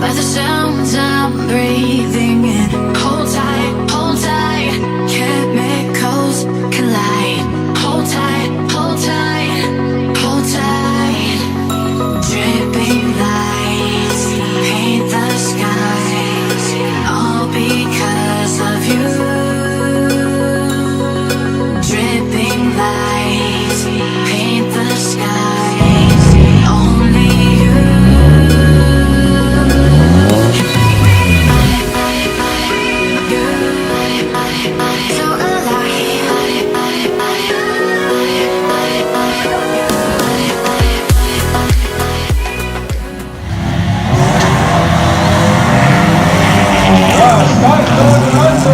by the sounds I'm breathing in. Hold tight, chemicals collide. Hold tight, hold tight, hold tight. Dripping lights paint the skies, all because of you. Dripping lights paint the skies, only you. So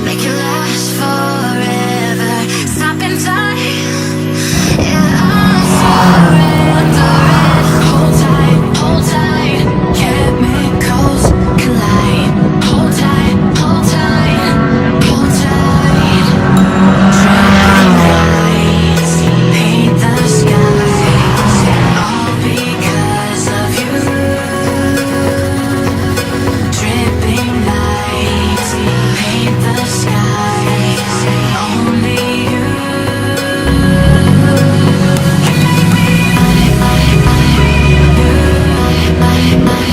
make it last forever. Stop in time. Yeah, I surrender it. Hold tight, chemicals collide. Hold tight, hold tight, hold tight. Dripping lights paint the skies, all because of you. Dripping lights paint the skies, only you.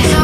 So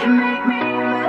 you make me